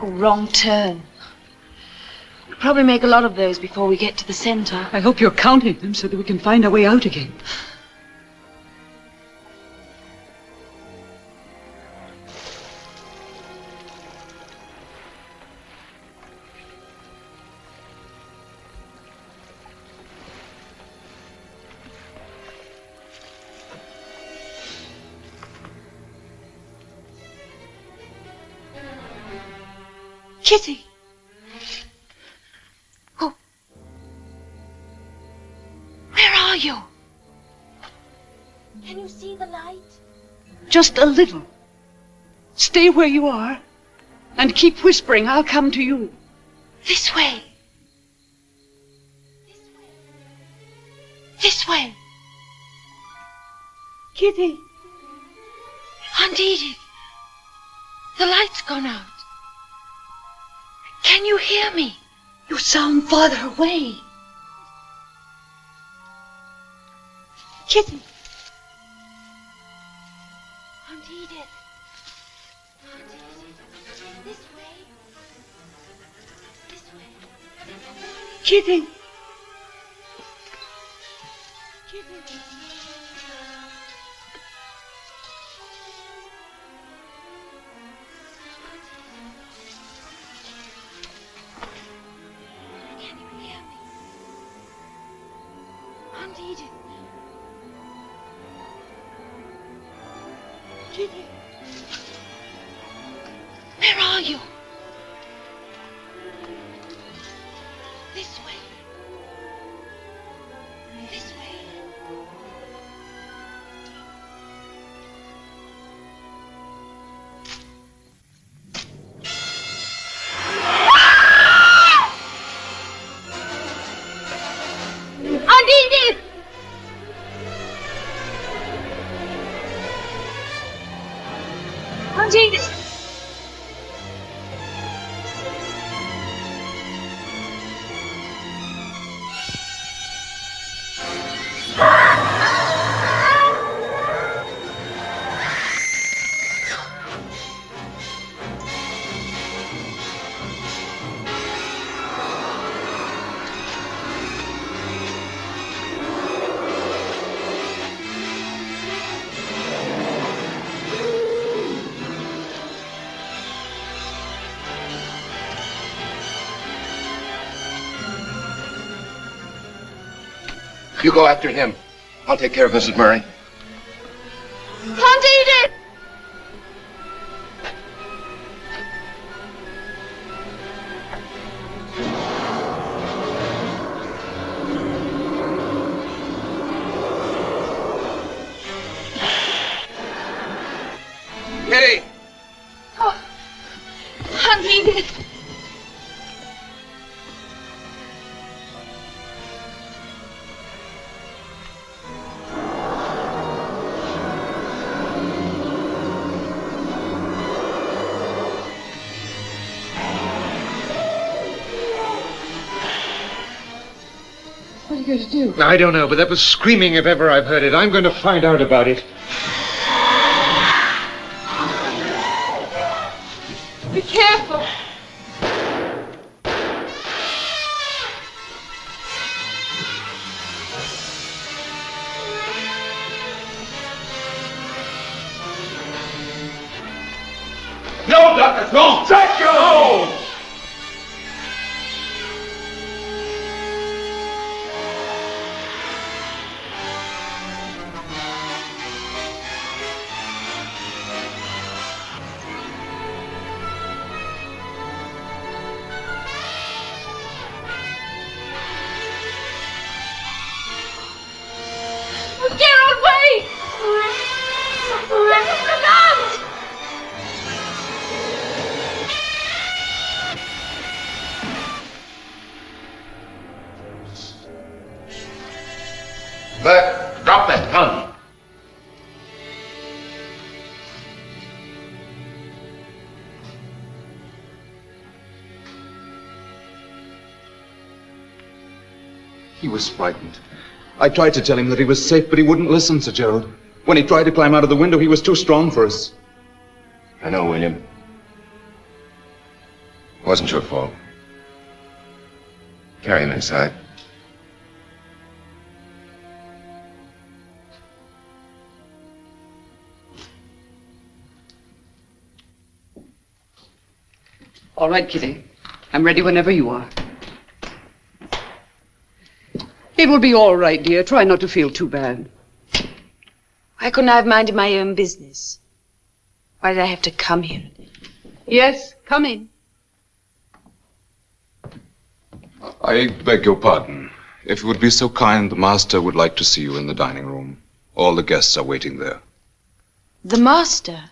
Oh, wrong turn. We'll probably make a lot of those before we get to the center. I hope you're counting them so that we can find our way out again. Kitty! Oh. Where are you? Can you see the light? Just a little. Stay where you are and keep whispering. I'll come to you. This way. way. Kitty. Aunt Edith. The light's gone out. Can you hear me? You sound farther away. Kitty. Aunt Edith. Aunt Edith. This way. This way. Kitty. Kitty. Can you hear me? Aunt Edith. Kitty. Where are you? This way. This way. Aunt Edith! Aunt Edith! You go after him. I'll take care of Mrs. Murray. Aunt Edith! Kitty! Oh, Aunt Edith! What are you going to do? I don't know, but that was screaming if ever I've heard it. I'm going to find out about it. Be careful! No, Doctor, no! Take your home! Gerald, wait! This is the land! Bert, drop that gun. He was frightened. I tried to tell him that he was safe, but he wouldn't listen, Sir Gerald. When he tried to climb out of the window, he was too strong for us. I know, William. It wasn't your fault. Carry him inside. All right, Kitty. I'm ready whenever you are. It will be all right, dear. Try not to feel too bad. Why couldn't I have minded my own business? Why did I have to come here? Yes, come in. I beg your pardon. If you would be so kind, the master would like to see you in the dining room. All the guests are waiting there. The master?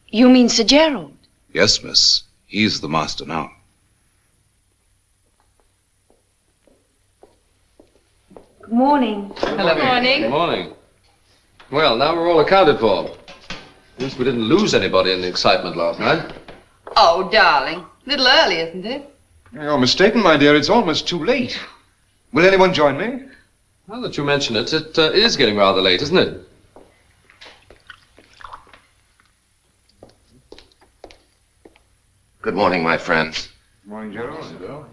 You mean Sir Gerald? Yes, miss. He's the master now. Good Morning. Hello. Morning. Good morning. Well, now we're all accounted for. At least we didn't lose anybody in the excitement last night. Oh, darling. A little early, isn't it? You're mistaken, my dear. It's almost too late. Will anyone join me? Now that you mention it, it is getting rather late, isn't it? Good morning, my friends. Good morning, Gerald.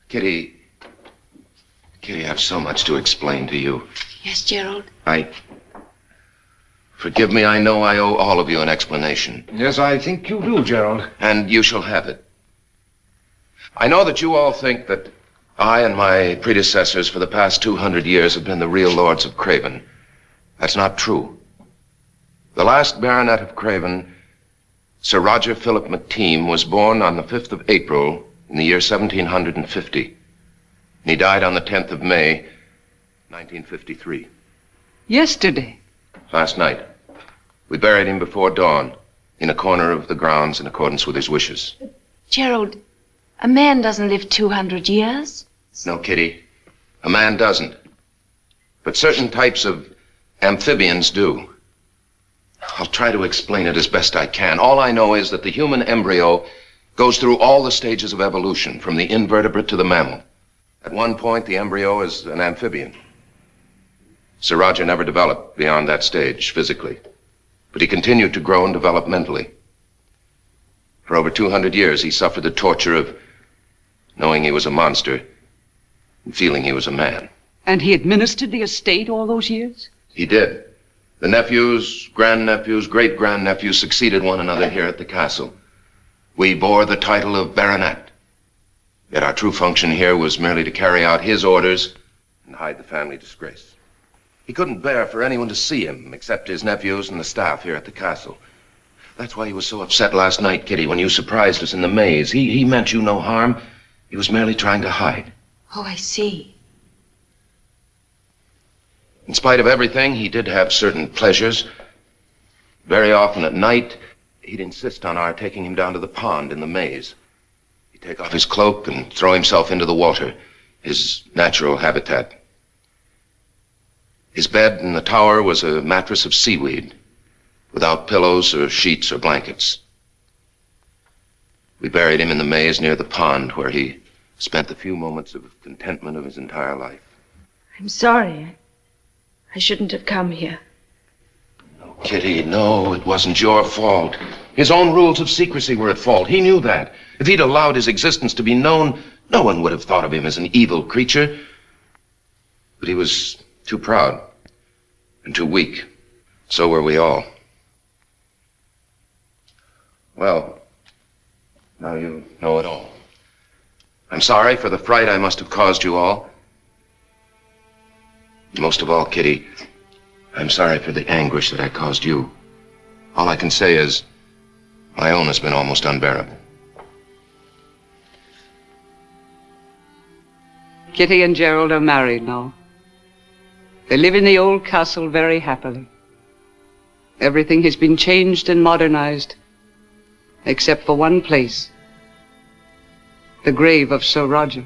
Kitty, I have so much to explain to you. Yes, Gerald? Forgive me, I know I owe all of you an explanation. Yes, I think you do, Gerald. And you shall have it. I know that you all think that I and my predecessors for the past 200 years have been the real lords of Craven. That's not true. The last baronet of Craven, Sir Roger Philip McTeam, was born on the 5th of April in the year 1750. And he died on the 10th of May, 1953. Yesterday. Last night. We buried him before dawn, in a corner of the grounds in accordance with his wishes. Gerald, a man doesn't live 200 years. No, Kitty. A man doesn't. But certain types of amphibians do. I'll try to explain it as best I can. All I know is that the human embryo goes through all the stages of evolution, from the invertebrate to the mammal. At one point, the embryo is an amphibian. Sir Roger never developed beyond that stage physically, but he continued to grow and develop mentally. For over 200 years, he suffered the torture of knowing he was a monster and feeling he was a man. And he administered the estate all those years? He did. The nephews, grandnephews, great-grandnephews succeeded one another here at the castle. We bore the title of baronet. Yet our true function here was merely to carry out his orders and hide the family disgrace. He couldn't bear for anyone to see him except his nephews and the staff here at the castle. That's why he was so upset last night, Kitty, when you surprised us in the maze. He meant you no harm. He was merely trying to hide. Oh, I see. In spite of everything, he did have certain pleasures. Very often at night, he'd insist on our taking him down to the pond in the maze. He'd take off his cloak and throw himself into the water, his natural habitat. His bed in the tower was a mattress of seaweed, without pillows or sheets or blankets. We buried him in the maze near the pond, where he spent the few moments of contentment of his entire life. I'm sorry. I shouldn't have come here. Kitty, no, it wasn't your fault. His own rules of secrecy were at fault. He knew that. If he'd allowed his existence to be known, no one would have thought of him as an evil creature. But he was too proud and too weak. So were we all. Well, now you know it all. I'm sorry for the fright I must have caused you all. Most of all, Kitty, I'm sorry for the anguish that I caused you. All I can say is, my own has been almost unbearable. Kitty and Gerald are married now. They live in the old castle very happily. Everything has been changed and modernized, except for one place, the grave of Sir Roger.